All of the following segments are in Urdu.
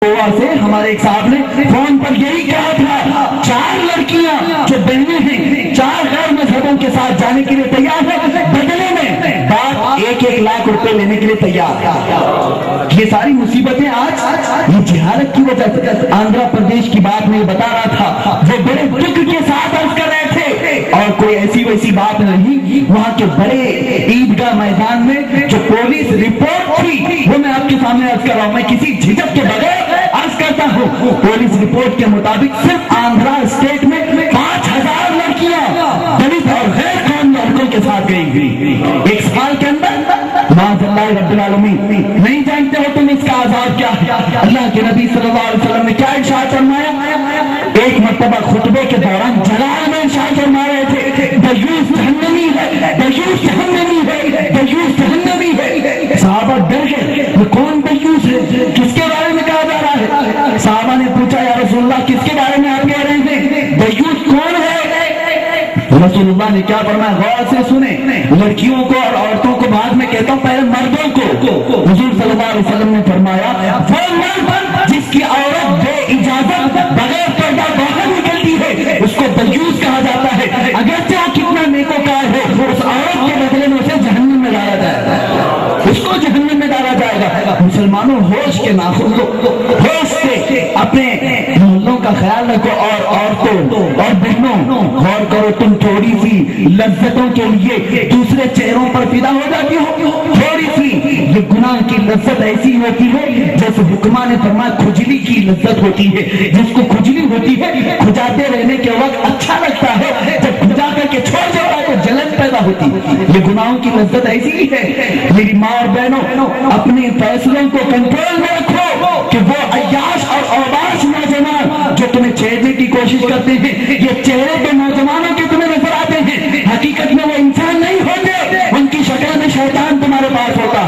گوا سے ہمارے ایک صاحب نے فون پر یہی کہا تھا، 4 لڑکیاں جو بہنیں ہیں 4 غیر مذہبوں کے ساتھ جانے کے لیے تیار ہیں، بدلے میں باپ 1-1 لاکھ روپے لینے کے لیے تیار۔ یہ ساری مصیبتیں آج یہ جہالت کی وجہ سے۔ آندھرا پردیش کی بات میں بتا رہا تھا، وہ بڑے دکھ کے ساتھ عرض کر رہے تھے، اور کوئی ایسی ویسی بات نہیں، وہاں کے بڑے عیدگاہ میدان میں جو پولیس رپورٹ تھی وہ میں آپ کے سامنے عرض کر رہا ہوں، میں کسی جھجک کے بغیر عرض کرتا ہوں۔ پولیس رپورٹ کے مطابق صرف آندھرا اسٹیٹ میں 5000 لڑکیاں دلت اور غیر قومی لڑکوں کے ساتھ گئی ہوئی، 1 سال کے اندر۔ معاذ اللہ رب العالمین، نہیں جانتے ہو تم اس کا عذاب کیا ہے؟ اللہ کے نبی صلی اللہ علیہ وسلم نے کیا ارشاد فرمایا؟ ایک مرتبہ خطبے کے دوران جلال میں ارشاد فرما رہے تھے، دیوس جہنمی ہے، دیوس جہنمی ہے، دیوس جہنمی ہے۔ صحابہ ڈر گئے، یہ کون دیوس ہے؟ کس کے بارے میں کہا جا رہا ہے؟ صحابہ نے پوچھا، یا رسول اللہ کس کے بارے میں آپ کہہ رہے ہیں؟ دیوس کون ہے؟ رسول اللہ نے کیا فرمایا؟ غور سے سنیں، لڑکیوں کو اور عورتوں کو بعد میں کہتا ہوں، پہلے مردوں کو۔ حضور صلی اللہ علیہ وسلم نے فرمایا، وہ مرد جس کی عورت بے اجازت بغیر پردہ باہر نکلتی ہے اس کو دیوس کہا جاتا ہے، اگرچہ وہ کتنا نیکوکار ہو، اس عورت کے بدلے میں اسے جہنم میں ڈالا جائے گا، اس کو جہنم میں ڈالا جائے گا۔ مسلمانوں، ہوش کے ناخن لو، ہوش سے اپنے محلوں کا خیال رکھو، اور عورتوں اور بہنوں غور کرو، تم تھوڑی سی لذتوں کے لیے دوسرے چہروں پر فدا ہو جاتی ہو، تھوڑی سی یہ گناہ کی لذت ایسی ہوتی ہے جیسے حکماں نے فرمایا کھجلی کی لذت ہوتی ہے، جس کو کھجلی ہوتی ہے کھجاتے رہنے کے وقت اچھا لگتا ہے، جب کھجا کر کے چھوڑ دیتا ہے تو جلن پیدا ہوتی ہے۔ یہ گناہوں کی لذت ایسی ہی ہے۔ میری ماں اور بہنوں، اپنے فیصلوں کو کنٹرول میں رکھو کہ وہ عیاش اور اوباش نوجوان جو تمہیں چھیڑنے کی کوشش کرتے ہیں، یہ چہرے کے نوجوانوں کے تمہیں نظر آتے ہیں، حقیقت میں وہ انسان نہیں ہوتے، ان کی شکل میں شیطان تمہارے پاس ہوتا۔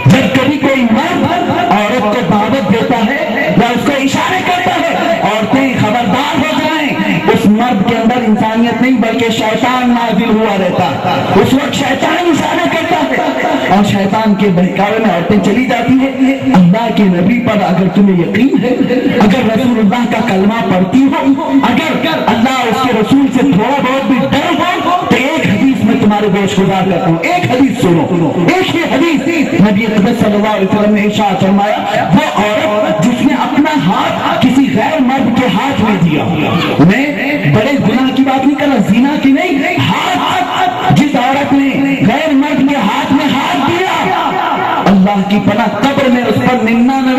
جب کبھی کوئی مرد عورت کو دعوت دیتا ہے یا اس کو اشارے کرتا ہے، عورتیں خبردار ہو جائیں، اس مرد کے اندر انسانیت نہیں بلکہ شیطان نازل ہوا رہتا، اس وقت شیطان اشارے کرتا ہے اور شیطان کے بہکاوے میں عورتیں چلی جاتی ہیں۔ اللہ کے نبی پر اگر تمہیں یقین ہے، اگر رسول اللہ کا کلمہ پڑھتی ہو، اگر اللہ اس کے رسول سے تھوڑا بہت بھی ڈر ہو، تو ایک حدیث میں تمہارے پیش گزار کرتا ہوں، ایک حدیث سنو، ایک ہی حدیث نبی اقدس صلی اللہ علیہ وسلم نے ارشاد فرمایا، وہ عورت جس نے اپنا ہاتھ کسی غیر مرد کے ہاتھ میں دیا، میں بڑے گناہ کی بات نہیں کر رہا، زنا کی نہیں، ہاتھ، جس عورت نے غیر مرد کے ہاتھ میں ہاتھ دیا، اللہ کی پناہ قبر میں اس پر 99